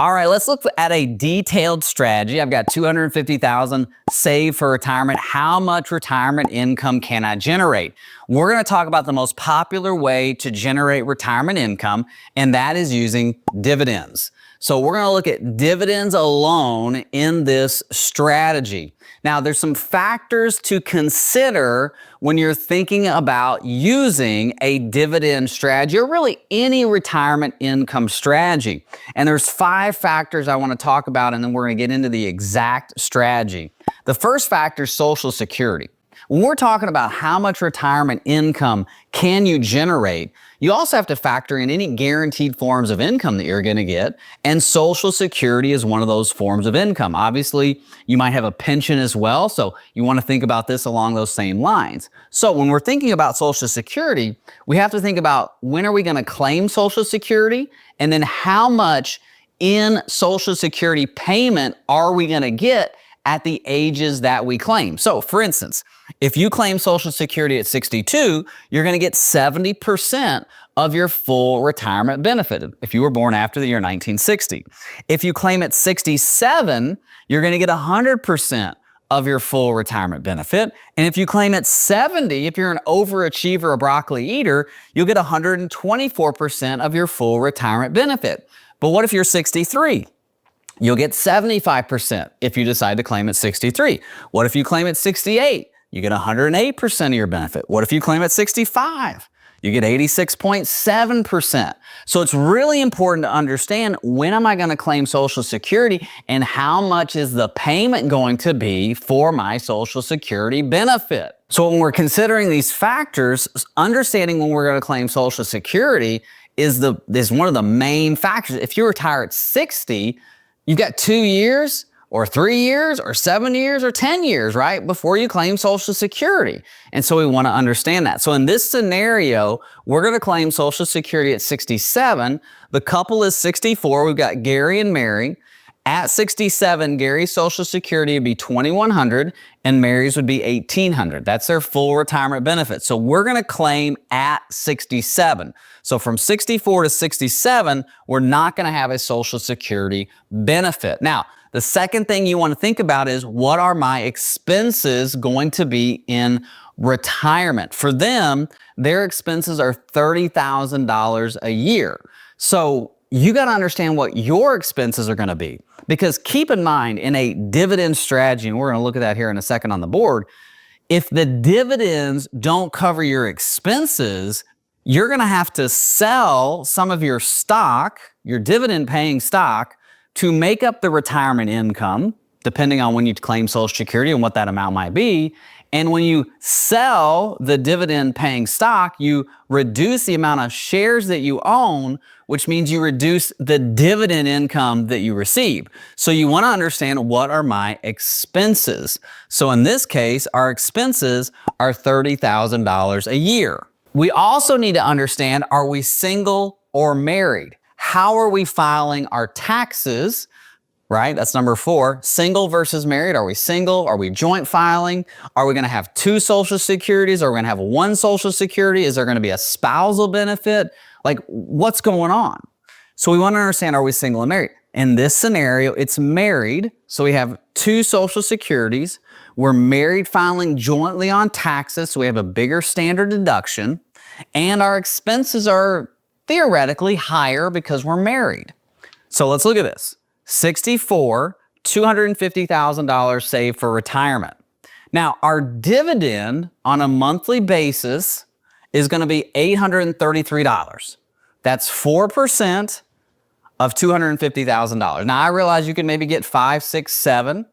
All right, let's look at a detailed strategy. I've got $250,000 saved for retirement. How much retirement income can I generate? We're going to talk about the most popular way to generate retirement income, and that is using dividends. So we're going to look at dividends alone in this strategy. Now, there's some factors to consider when you're thinking about using a dividend strategy or really any retirement income strategy. And there's 5 factors I want to talk about, and then we're going to get into the exact strategy. The first factor is Social Security. When we're talking about how much retirement income can you generate, you also have to factor in any guaranteed forms of income that you're going to get, and Social Security is one of those forms of income. Obviously, you might have a pension as well, so you want to think about this along those same lines. So when we're thinking about Social Security, we have to think about when are we going to claim Social Security, and then how much in Social Security payment are we going to get at the ages that we claim. So for instance, if you claim Social Security at 62, you're going to get 70% of your full retirement benefit if you were born after the year 1960. If you claim at 67, you're going to get 100% of your full retirement benefit. And if you claim at 70, if you're an overachiever, a broccoli eater, you'll get 124% of your full retirement benefit. But what if you're 63? You'll get 75% if you decide to claim at 63. What if you claim at 68? You get 108% of your benefit. What if you claim at 65? You get 86.7%. So it's really important to understand, when am I going to claim Social Security and how much is the payment going to be for my Social Security benefit? So when we're considering these factors, understanding when we're going to claim Social Security is one of the main factors. If you retire at 60, you've got 2 years or 3 years or 7 years or 10 years, right, before you claim Social Security. And so we want to understand that. So in this scenario, we're going to claim Social Security at 67. The couple is 64. We've got Gary and Mary. At 67, Gary's Social Security would be $2,100 and Mary's would be $1,800. That's their full retirement benefit. So we're going to claim at 67. So from 64 to 67, we're not going to have a Social Security benefit. Now, the second thing you want to think about is, what are my expenses going to be in retirement? For them, their expenses are $30,000 a year. So you got to understand what your expenses are going to be. Because keep in mind, in a dividend strategy, and we're going to look at that here in a second on the board, if the dividends don't cover your expenses, you're going to have to sell some of your stock, your dividend paying stock, to make up the retirement income, depending on when you claim Social Security and what that amount might be. And when you sell the dividend paying stock, you reduce the amount of shares that you own, which means you reduce the dividend income that you receive. So you want to understand, what are my expenses? So in this case, our expenses are $30,000 a year. We also need to understand, are we single or married? How are we filing our taxes? Right? That's number 4. Single versus married. Are we single? Are we joint filing? Are we going to have 2 Social Securities? Are we going to have 1 Social Security? Is there going to be a spousal benefit? Like, what's going on? So we want to understand, are we single and married? In this scenario, it's married. So we have 2 Social Securities. We're married, filing jointly on taxes. So we have a bigger standard deduction. And our expenses are theoretically higher because we're married. So let's look at this. 64, $250,000 saved for retirement. Now, our dividend on a monthly basis is going to be $833. That's 4% of $250,000. Now, I realize you can maybe get 5, 6, 7.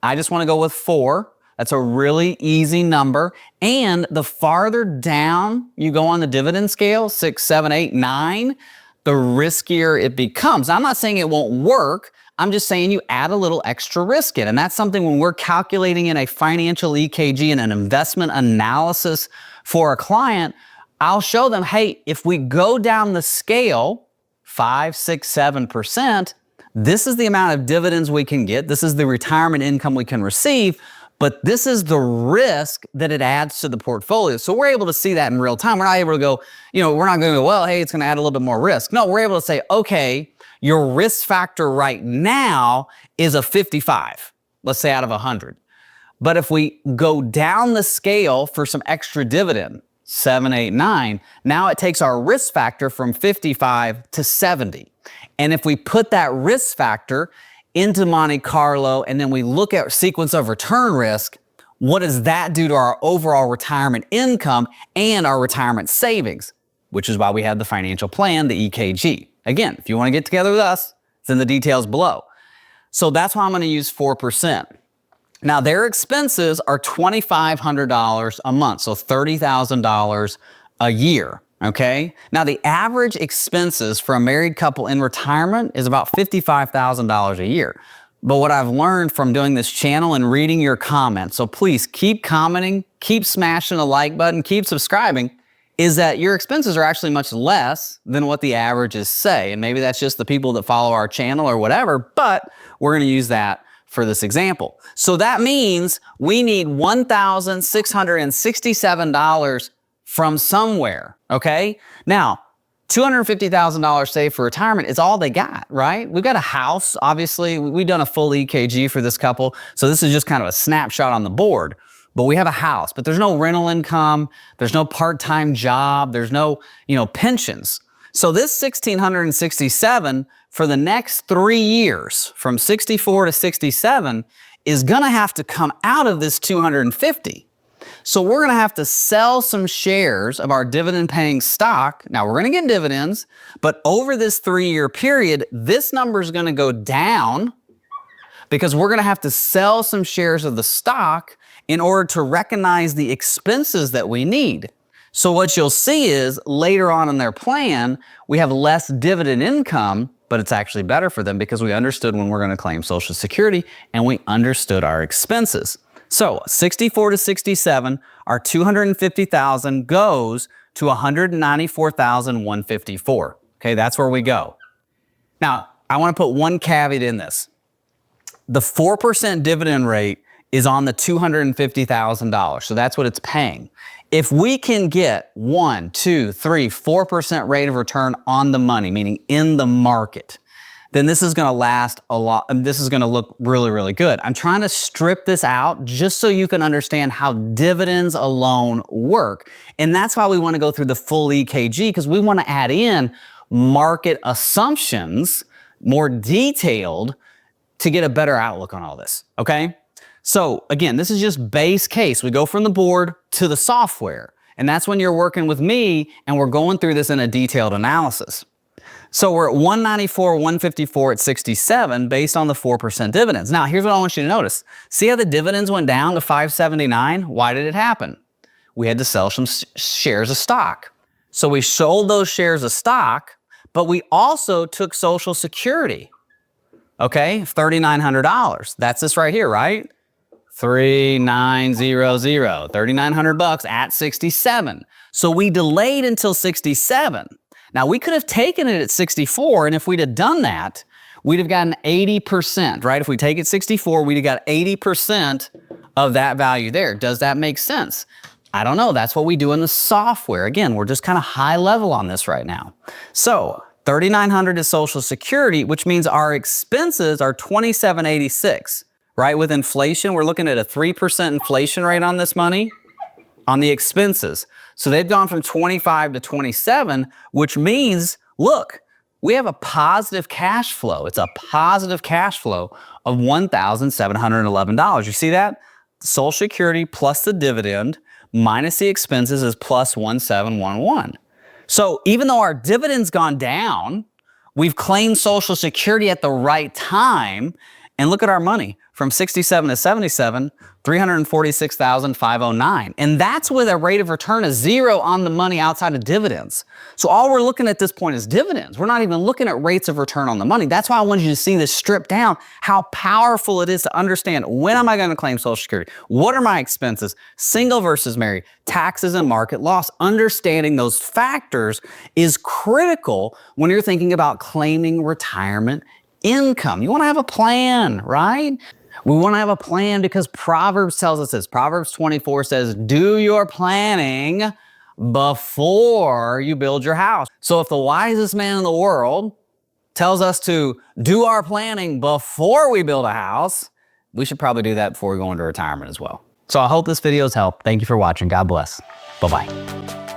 I just want to go with 4. That's a really easy number. And the farther down you go on the dividend scale, 6, 7, 8, 9, the riskier it becomes. I'm not saying it won't work. I'm just saying you add a little extra risk in. And that's something when we're calculating in a financial EKG and an investment analysis for a client, I'll show them, hey, if we go down the scale 5, 6, 7%, this is the amount of dividends we can get. This is the retirement income we can receive. But this is the risk that it adds to the portfolio. So we're able to see that in real time. We're not able to go, we're not going to go, well, hey, it's going to add a little bit more risk. No, we're able to say, okay, your risk factor right now is a 55, let's say out of 100. But if we go down the scale for some extra dividend, 7, 8, 9, now it takes our risk factor from 55 to 70. And if we put that risk factor into Monte Carlo and then we look at sequence of return risk, what does that do to our overall retirement income and our retirement savings? Which is why we have the financial plan, the EKG. Again, if you want to get together with us, it's in the details below. So that's why I'm going to use 4%. Now, their expenses are $2,500 a month, so $30,000 a year, okay? Now, the average expenses for a married couple in retirement is about $55,000 a year. But what I've learned from doing this channel and reading your comments, so please keep commenting, keep smashing the like button, keep subscribing, is that your expenses are actually much less than what the averages say. And maybe that's just the people that follow our channel or whatever, but we're going to use that for this example. So that means we need $1,667 from somewhere, okay? Now, $250,000 saved for retirement is all they got, right? We've got a house, obviously. We've done a full EKG for this couple, so this is just kind of a snapshot on the board. But we have a house, but there's no rental income, there's no part-time job, there's no, pensions. So this $1,667 for the next 3 years, from 64 to 67, is gonna have to come out of this $250. So we're gonna have to sell some shares of our dividend-paying stock. Now we're gonna get dividends, but over this 3-year period, this number is gonna go down because we're gonna have to sell some shares of the stock in order to recognize the expenses that we need. So what you'll see is later on in their plan, we have less dividend income, but it's actually better for them because we understood when we're going to claim Social Security and we understood our expenses. So 64 to 67, our $250,000 goes to $194,154. Okay, that's where we go. Now, I want to put one caveat in this. The 4% dividend rate is on the $250,000. So that's what it's paying. If we can get 1, 2, 3, 4% rate of return on the money, meaning in the market, then this is going to last a lot. And this is going to look really, really good. I'm trying to strip this out just so you can understand how dividends alone work. And that's why we want to go through the full EKG, because we want to add in market assumptions, more detailed, to get a better outlook on all this. Okay? So again, this is just base case. We go from the board to the software. And that's when you're working with me and we're going through this in a detailed analysis. So we're at 194, 154 at 67 based on the 4% dividends. Now, here's what I want you to notice. See how the dividends went down to 579? Why did it happen? We had to sell some shares of stock. So we sold those shares of stock, but we also took Social Security. Okay, $3,900. That's this right here, right? 3,900, 3,900 bucks at 67. So we delayed until 67. Now we could have taken it at 64, and if we'd have done that, we'd have gotten 80%, right? If we take it 64, we'd have got 80% of that value there. Does that make sense? I don't know. That's what we do in the software. Again, we're just kind of high level on this right now. So 3,900 is Social Security, which means our expenses are 2,786. Right? With inflation, we're looking at a 3% inflation rate on this money, on the expenses. So they've gone from 25 to 27, which means, look, we have a positive cash flow. It's a positive cash flow of $1,711. You see that? Social Security plus the dividend minus the expenses is plus 1,711. So even though our dividend's gone down, we've claimed Social Security at the right time. And look at our money. From 67 to 77, $346,509. And that's with a rate of return of 0 on the money outside of dividends. So all we're looking at this point is dividends. We're not even looking at rates of return on the money. That's why I wanted you to see this stripped down, how powerful it is to understand when am I going to claim Social Security? What are my expenses? Single versus married, taxes and market loss. Understanding those factors is critical when you're thinking about claiming retirement income. You want to have a plan, right? We want to have a plan because Proverbs tells us this. Proverbs 24 says, do your planning before you build your house. So if the wisest man in the world tells us to do our planning before we build a house, we should probably do that before we go into retirement as well. So I hope this video has helped. Thank you for watching. God bless. Bye-bye.